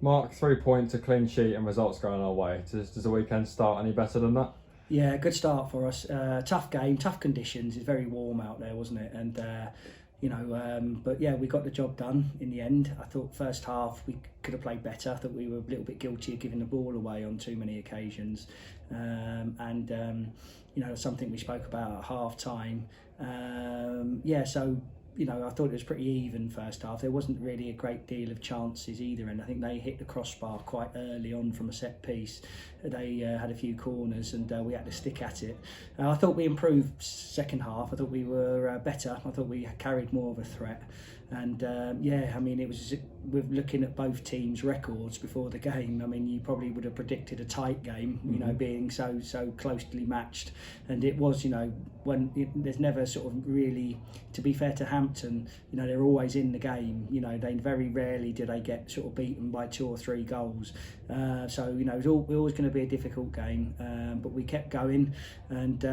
Mark, 3 points, a clean sheet, and results going our way. Does the weekend start any better than that? Yeah, good start for us. Tough game, tough conditions. It's very warm out there, wasn't it? And but yeah, we got the job done in the end. I thought first half we could have played better. I thought we were a little bit guilty of giving the ball away on too many occasions, something we spoke about at half time. I thought it was pretty even first half. There wasn't really a great deal of chances either, and I think they hit the crossbar quite early on from a set piece. They had a few corners, and we had to stick at it. I thought we improved second half. I thought we were better. I thought we carried more of a threat. And it was with looking at both teams' records before the game. I mean, you probably would have predicted a tight game, being so closely matched, and it was. There's never sort of really, to be fair to Hampton, they're always in the game. They very rarely do they get sort of beaten by 2 or 3 goals. It was always going to be a difficult game, but we kept going, and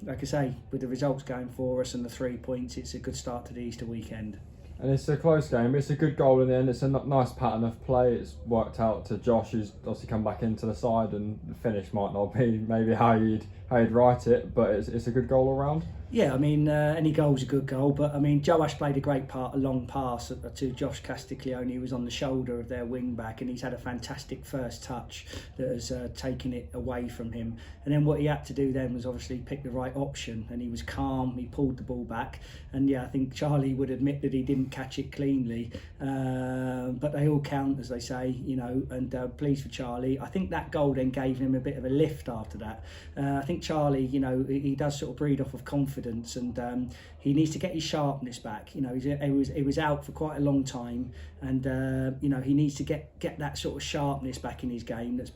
like I say, with the results going for us and the 3 points, it's a good start to the Easter weekend. And it's a close game. It's a good goal in the end. It's a nice pattern of play. It's worked out to Josh, who's obviously come back into the side, and the finish might not be maybe how you'd write it, but it's a good goal all round. Yeah, I mean, any goal's a good goal, but I mean, Joash played a great part, a long pass to Josh Castiglione, who was on the shoulder of their wing back, and he's had a fantastic first touch that has taken it away from him. And then what he had to do then was obviously pick the right option, and he was calm, he pulled the ball back, and yeah, I think Charlie would admit that he didn't catch it cleanly, but they all count, as they say, and pleased for Charlie. I think that goal then gave him a bit of a lift after that. I think Charlie, he does sort of breed off of confidence, and he needs to get his sharpness back. He was out for quite a long time, and he needs to get that sort of sharpness back in his game that's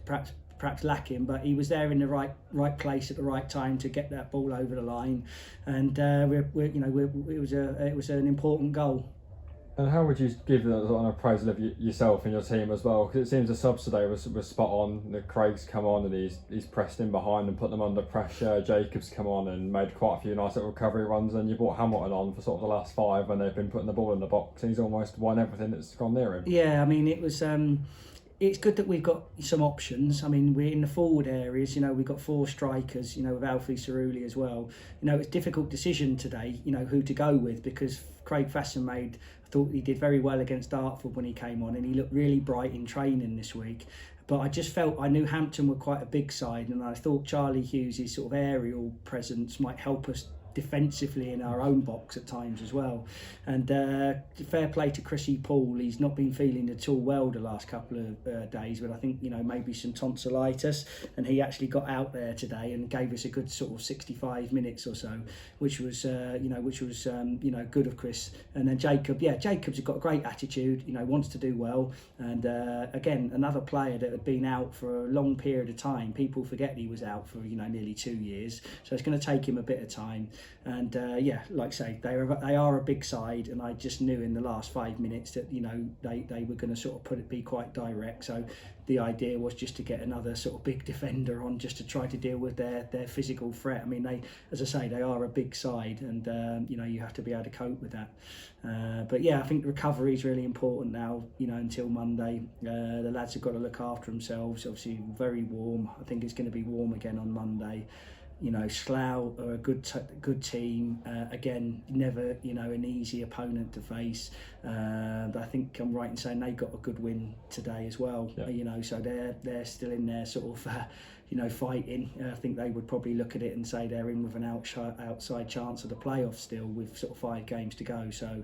perhaps lacking, but he was there in the right place at the right time to get that ball over the line, and it was an important goal. And how would you give an appraisal of yourself and your team as well? Because it seems the subs today was spot on. Craig's come on and he's pressed in behind and put them under pressure. Jacob's come on and made quite a few nice little recovery runs. And you brought Hamilton on for sort of the last 5 when they've been putting the ball in the box. And he's almost won everything that's gone near him. Yeah, I mean, it was. It's good that we've got some options. I mean, we're in the forward areas, we've got 4 strikers, with Alfie Cerulli as well. It's a difficult decision today, who to go with, because Craig Fasson I thought he did very well against Dartford when he came on, and he looked really bright in training this week. But I just felt, I knew Hampton were quite a big side, and I thought Charlie Hughes' sort of aerial presence might help us defensively in our own box at times as well. And fair play to Chrissy Paul, he's not been feeling at all well the last couple of days, but I think maybe some tonsillitis, and he actually got out there today and gave us a good sort of 65 minutes or so, which was good of Chris. And then Jacob's got a great attitude, wants to do well, and again, another player that had been out for a long period of time. People forget he was out for nearly 2 years, so it's going to take him a bit of time. And like I say, they are a big side, and I just knew in the last 5 minutes that they were going to sort of be quite direct. So the idea was just to get another sort of big defender on, just to try to deal with their physical threat. I mean, they are a big side, and you have to be able to cope with that. But yeah, I think recovery is really important now. Until Monday, the lads have got to look after themselves. Obviously, very warm. I think it's going to be warm again on Monday. Slough are a good team. Again, never an easy opponent to face. But I think I'm right in saying they got a good win today as well. Yeah. So they're still in there sort of fighting. I think they would probably look at it and say they're in with an outside chance of the playoffs still, with sort of 5 games to go. So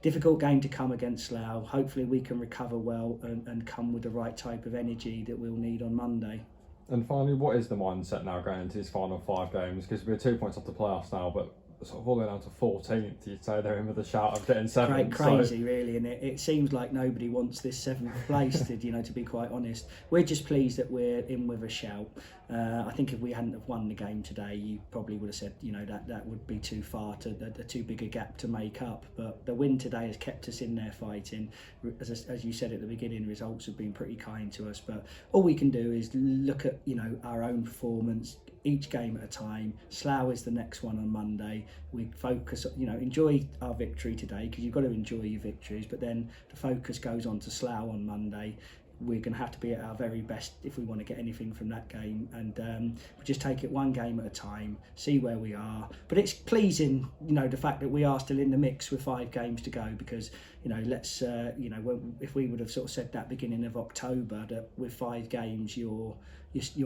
difficult game to come against Slough. Hopefully we can recover well and come with the right type of energy that we'll need on Monday. And finally, what is the mindset now going into these final 5 games? Because we're 2 points off the playoffs now, but sort of all the way down to 14th, you'd say they're in with a shout of getting 7th. Crazy, really, and it seems like nobody wants this 7th place. To be quite honest, we're just pleased that we're in with a shout. I think if we hadn't have won the game today, you probably would have said, that would be too far, too big a gap to make up. But the win today has kept us in there fighting. As you said at the beginning, results have been pretty kind to us. But all we can do is look at our own performance, each game at a time. Slough is the next one on Monday. We focus, enjoy our victory today, because you've got to enjoy your victories, but then the focus goes on to Slough on Monday. We're going to have to be at our very best if we want to get anything from that game, and we just take it one game at a time, see where we are. But it's pleasing, the fact that we are still in the mix with 5 games to go, because if we would have sort of said that beginning of October, that with 5 games you're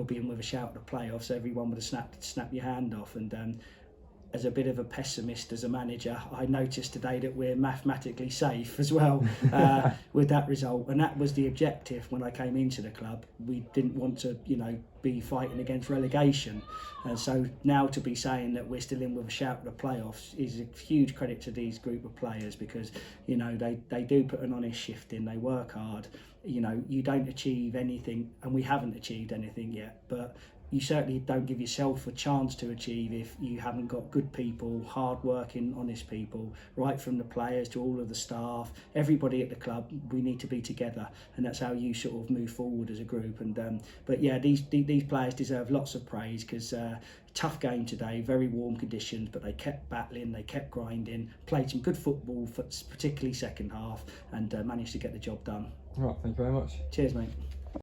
being with a shout at the playoffs, everyone would have snapped your hand off. And as a bit of a pessimist as a manager, I noticed today that we're mathematically safe as well with that result, and that was the objective when I came into the club. We didn't want to, be fighting against relegation, and so now to be saying that we're still in with a shout at the playoffs is a huge credit to these group of players, because they do put an honest shift in, they work hard. You don't achieve anything, and we haven't achieved anything yet, but you certainly don't give yourself a chance to achieve if you haven't got good people, hard-working, honest people, right from the players to all of the staff, everybody at the club. We need to be together, and that's how you sort of move forward as a group. And but yeah, these players deserve lots of praise, because tough game today, very warm conditions, but they kept battling, they kept grinding, played some good football, particularly second half, and managed to get the job done. Right, thank you very much. Cheers, mate.